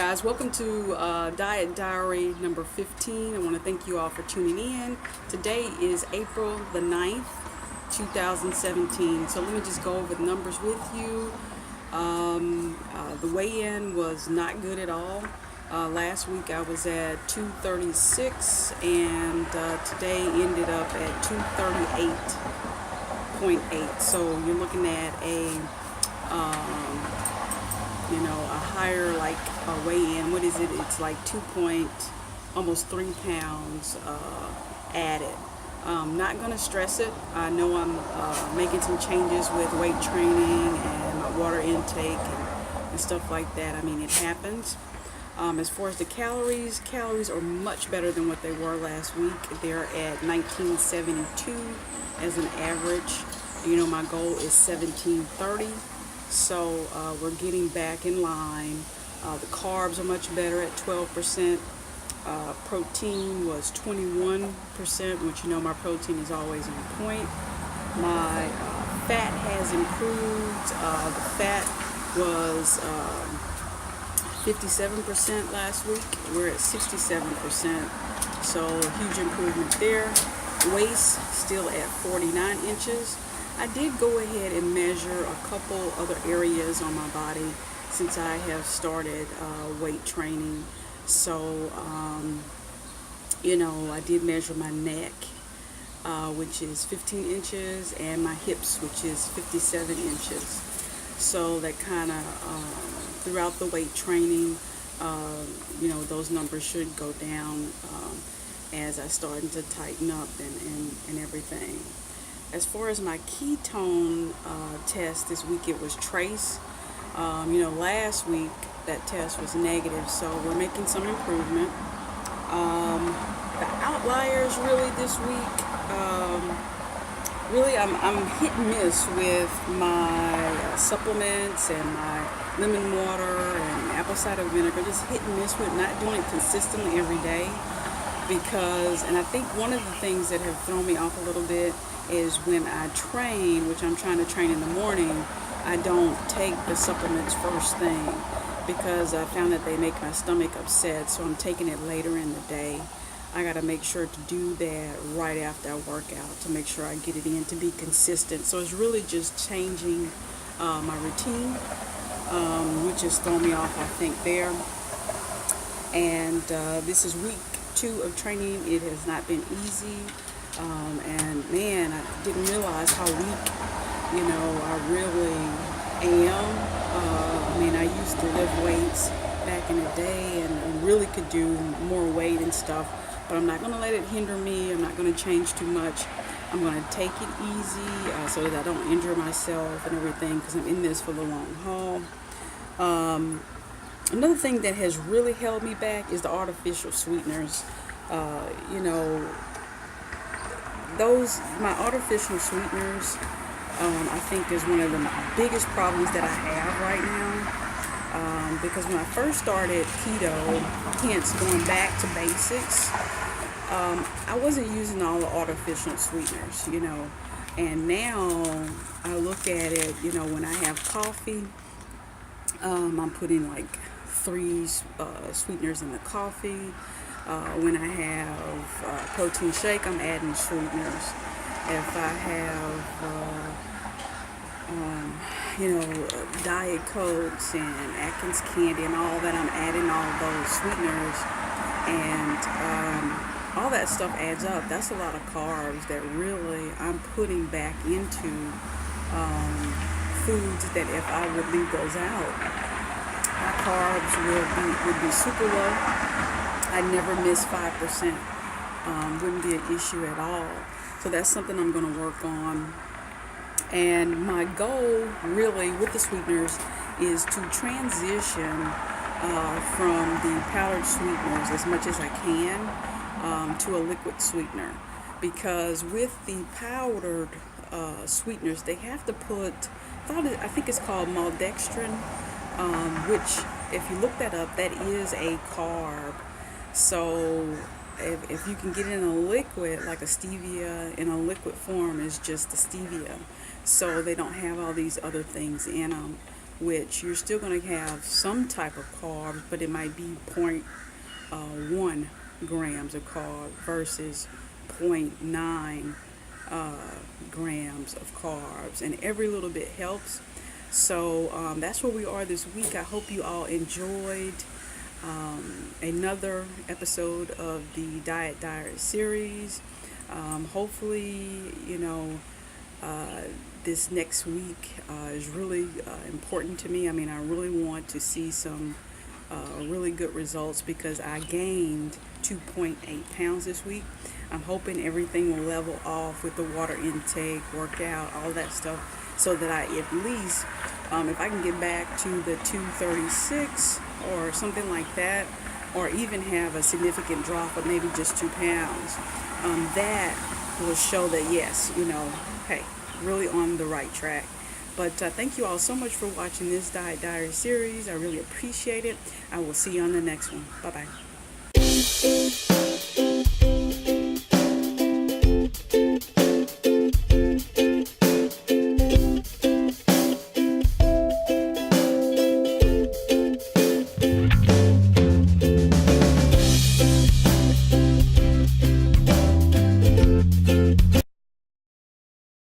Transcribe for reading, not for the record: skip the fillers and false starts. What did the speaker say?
guys, welcome to Diet Diary number 15. I want to thank you all for tuning in. Today is April the 9th, 2017. So let me just go over the numbers with you. The weigh-in was not good at all. Last week I was at 236 and today ended up at 238.8. So you're looking at a a higher weigh-in. What is it? It's like almost 3 pounds added. Not gonna stress it. I know I'm making some changes with weight training and my water intake and stuff like that. I mean, it happens. As far as the calories are much better than what they were last week. They're at 1972 as an average. My goal is 1730. So we're getting back in line. The carbs are much better at 12%. Protein was 21%, which my protein is always on point. My fat has improved. The fat was 57% last week. We're at 67%. So huge improvement there. Waist still at 49 inches. I did go ahead and measure a couple other areas on my body since I have started weight training. So, I did measure my neck, which is 15 inches, and my hips, which is 57 inches. So that kind of, throughout the weight training, those numbers should go down as I started to tighten up and everything. As far as my ketone test this week, it was trace. Last week that test was negative, so we're making some improvement. The outliers really this week, I'm hit and miss with my supplements and my lemon water and apple cider vinegar. Just hit and miss with not doing it consistently every day. And I think one of the things that have thrown me off a little bit is when I train, which I'm trying to train in the morning, I don't take the supplements first thing because I found that they make my stomach upset, so I'm taking it later in the day. I got to make sure to do that right after I work out to make sure I get it in to be consistent. So it's really just changing my routine, which has thrown me off, I think, there. And this is week 2 of training. It has not been easy. And man, I didn't realize how weak, I really am. I used to lift weights back in the day and really could do more weight and stuff, but I'm not going to let it hinder me. I'm not going to change too much. I'm going to take it easy so that I don't injure myself and everything, because I'm in this for the long haul. Another thing that has really held me back is the artificial sweeteners. My artificial sweeteners, I think is one of the biggest problems that I have right now. Because when I first started keto, hence going back to basics, I wasn't using all the artificial sweeteners, and now I look at it, when I have coffee, I'm putting like 3 sweeteners in the coffee. When I have protein shake, I'm adding sweeteners. If I have, Diet Cokes and Atkins candy and all that, I'm adding all those sweeteners. And all that stuff adds up. That's a lot of carbs that really I'm putting back into foods that if I would leave those out, my carbs would be super low. I never miss 5%. Wouldn't be an issue at all. So that's something I'm going to work on. And my goal really with the sweeteners is to transition from the powdered sweeteners as much as I can to a liquid sweetener. Because with the powdered sweeteners, they have to put, I think it's called maltodextrin, which if you look that up, that is a carb. So if you can get it in a liquid, like a stevia in a liquid form is just the stevia. So they don't have all these other things in them. which you're still going to have some type of carbs, but it might be 0.1 grams of carb versus zero 0.9 grams of carbs, and every little bit helps. So that's where we are this week. I hope you all enjoyed another episode of the Diet Diary series. Hopefully, this next week is really important to me. I mean, I really want to see some really good results because I gained 2.8 pounds this week. I'm hoping everything will level off with the water intake, workout, all that stuff, so that I at least, if I can get back to the 236 or something like that, or even have a significant drop of maybe just 2 pounds, that will show that yes, hey, really on the right track. But thank you all so much for watching this Diet Diary series. I really appreciate it. I will see you on the next one. Bye-bye.